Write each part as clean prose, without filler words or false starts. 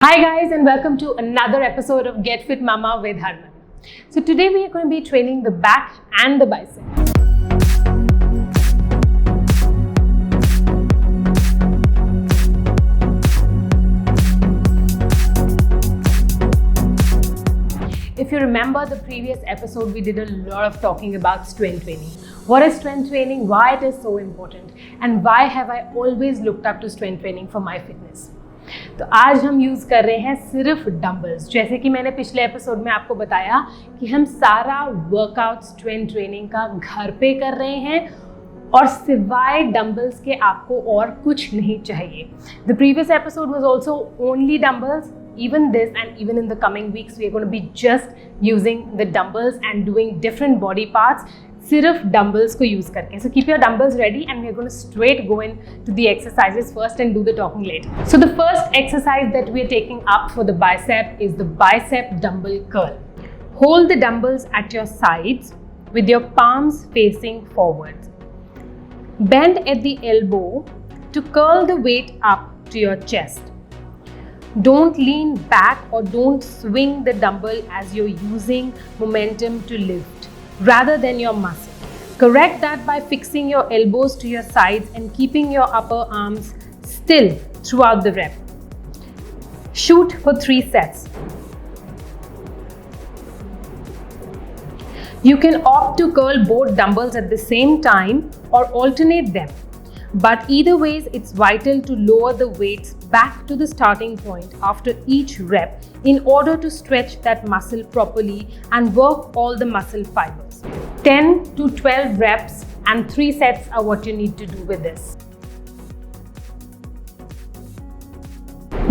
Hi guys, and welcome to another episode of Get Fit Mama with Harman. So today we are going to be training the back and the bicep. If you remember the previous episode, we did a lot of talking about strength training. What is strength training, why it is so important, and why have I always looked up to strength training for my fitness. तो आज हम use कर रहे हैं सिर्फ dumbbells. जैसे कि मैंने पिछले एपिसोड में आपको बताया कि हम सारा वर्कआउट स्ट्रेंथ ट्रेनिंग का घर पे कर रहे हैं और सिवाय डंबल्स के आपको और कुछ नहीं चाहिए। The previous episode was also only dumbbells. Even this and even in the coming weeks, we are going to be just using the dumbbells and doing different body parts सिर्फ डंबल्स को use करके. So keep your dumbbells ready and we are going to straight go into the exercises first and do the talking later. So the first exercise that we are taking up for the bicep is the bicep dumbbell curl. Hold the dumbbells at your sides with your palms facing forwards. Bend at the elbow to curl the weight up to your chest. Don't lean back or don't swing the dumbbell as you're using momentum to lift, rather than your muscle. Correct that by fixing your elbows to your sides and keeping your upper arms still throughout the rep. Shoot for 3 sets. You can opt to curl both dumbbells at the same time or alternate them. But either ways, it's vital to lower the weights back to the starting point after each rep in order to stretch that muscle properly and work all the muscle fibers. 10 to 12 reps and 3 sets are what you need to do with this.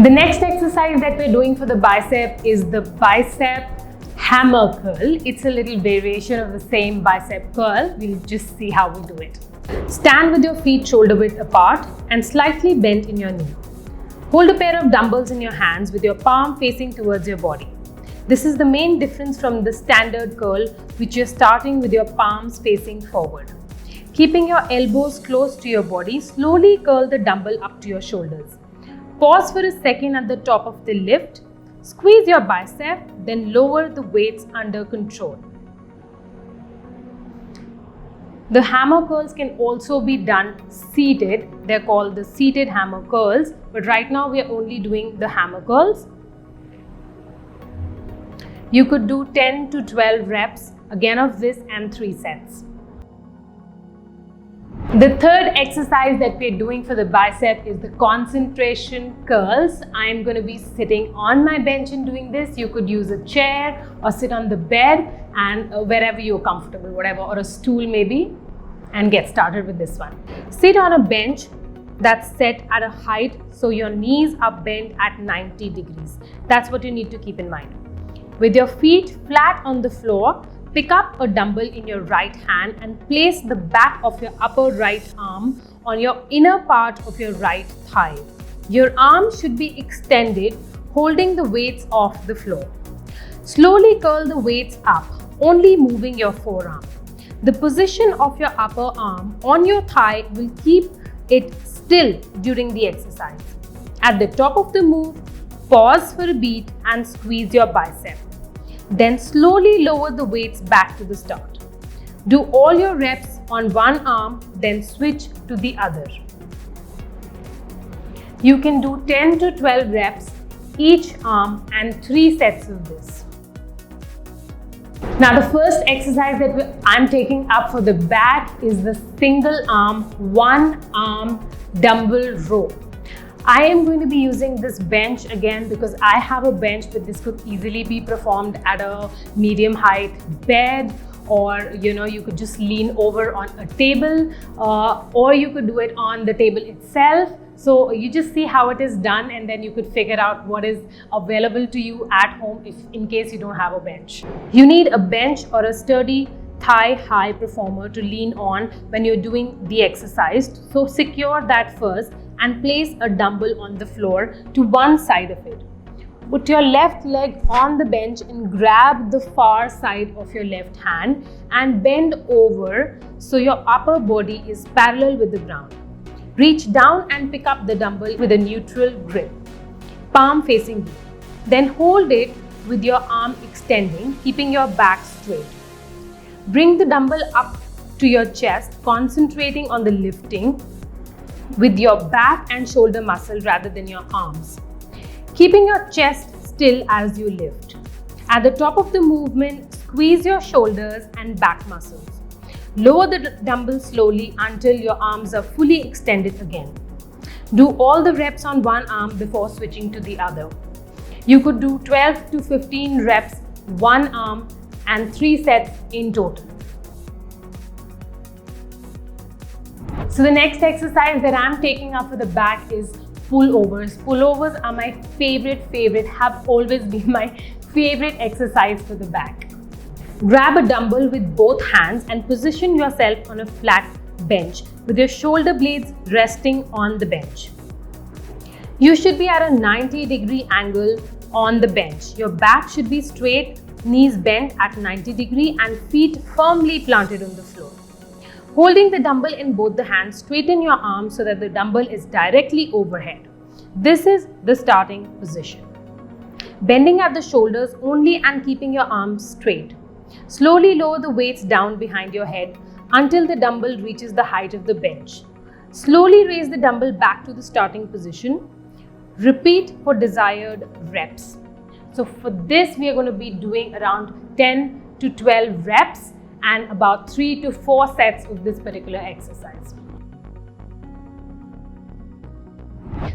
The next exercise that we're doing for the bicep is the bicep hammer curl. It's a little variation of the same bicep curl. We'll just see how we do it. Stand with your feet shoulder width apart and slightly bent in your knee. Hold a pair of dumbbells in your hands with your palm facing towards your body. This is the main difference from the standard curl, which you're starting with your palms facing forward. Keeping your elbows close to your body, slowly curl the dumbbell up to your shoulders. Pause for a second at the top of the lift. Squeeze your bicep, then lower the weights under control. The hammer curls can also be done seated. They're called the seated hammer curls, but right now we are only doing the hammer curls. You could do 10 to 12 reps again of this and 3 sets. The third exercise that we're doing for the bicep is the concentration curls. I'm going to be sitting on my bench and doing this. You could use a chair or sit on the bed and wherever you're comfortable, whatever, or a stool maybe, and get started with this one. Sit on a bench that's set at a height so your knees are bent at 90 degrees. That's what you need to keep in mind. With your feet flat on the floor, pick up a dumbbell in your right hand and place the back of your upper right arm on your inner part of your right thigh. Your arm should be extended, holding the weights off the floor. Slowly curl the weights up, only moving your forearm. The position of your upper arm on your thigh will keep it still during the exercise. At the top of the move, pause for a beat and squeeze your bicep. Then slowly lower the weights back to the start. Do all your reps on one arm, then switch to the other. You can do 10 to 12 reps each arm and 3 sets of this. Now the first exercise that I'm taking up for the back is the single arm, one arm dumbbell row. I am going to be using this bench again because I have a bench, but this could easily be performed at a medium height bed, or you could just lean over on a table, or you could do it on the table itself. So you just see how it is done and then you could figure out what is available to you at home if in case you don't have a bench. You need a bench or a sturdy thigh-high performer to lean on when you're doing the exercise. So secure that first and place a dumbbell on the floor to one side of it. Put your left leg on the bench and grab the far side of your left hand and bend over so your upper body is parallel with the ground. Reach down and pick up the dumbbell with a neutral grip. palm facing you. Then hold it with your arm extending, keeping your back straight. Bring the dumbbell up to your chest, concentrating on the lifting with your back and shoulder muscle rather than your arms. Keeping your chest still as you lift. At the top of the movement, squeeze your shoulders and back muscles. Lower the dumbbell slowly until your arms are fully extended again. Do all the reps on one arm before switching to the other. You could do 12 to 15 reps, one arm, and 3 sets in total. So the next exercise that I'm taking up for the back is pullovers. Pullovers are my favorite, have always been my favorite exercise for the back. Grab a dumbbell with both hands and position yourself on a flat bench with your shoulder blades resting on the bench. You should be at a 90-degree angle on the bench. Your back should be straight, knees bent at 90 degrees and feet firmly planted on the floor. Holding the dumbbell in both the hands, straighten your arms so that the dumbbell is directly overhead. This is the starting position. Bending at the shoulders only and keeping your arms straight. Slowly lower the weights down behind your head until the dumbbell reaches the height of the bench. Slowly raise the dumbbell back to the starting position. Repeat for desired reps. So for this, we are going to be doing around 10 to 12 reps and about 3 to 4 sets of this particular exercise.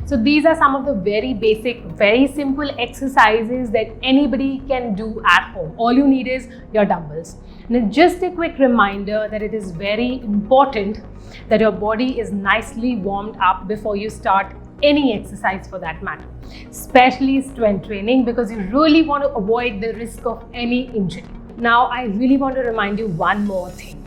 So these are some of the very basic, very simple exercises that anybody can do at home. All you need is your dumbbells. And just a quick reminder that it is very important that your body is nicely warmed up before you start any exercise for that matter, especially strength training, because you really want to avoid the risk of any injury. Now, I really want to remind you one more thing.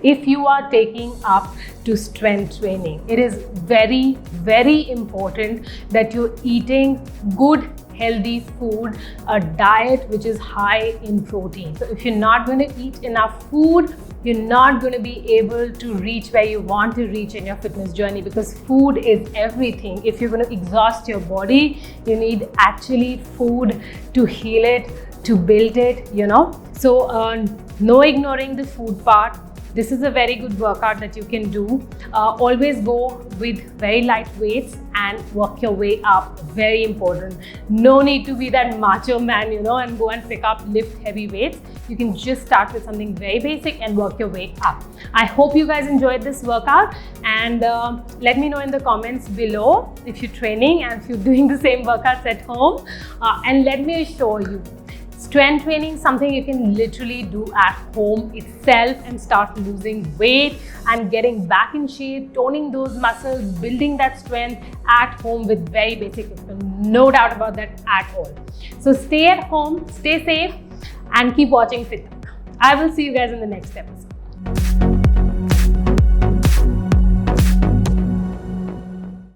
If you are taking up to strength training, it is very important that you're eating good, healthy food, a diet which is high in protein. So if you're not going to eat enough food, you're not going to be able to reach where you want to reach in your fitness journey, because food is everything. If you're going to exhaust your body, you need actually food to heal it, to build it, you know. So no ignoring the food part. This is a very good workout that you can do. Always go with very light weights and work your way up. Very important. No need to be that macho man, you know, and go and lift heavy weights. You can just start with something very basic and work your way up. I hope you guys enjoyed this workout, and let me know in the comments below if you're training and if you're doing the same workouts at home. And let me assure you, strength training is something you can literally do at home itself and start losing weight and getting back in shape, toning those muscles, building that strength at home with very basic equipment. No doubt about that at all. So stay at home, stay safe, and keep watching Fit Talk. I will see you guys in the next episode.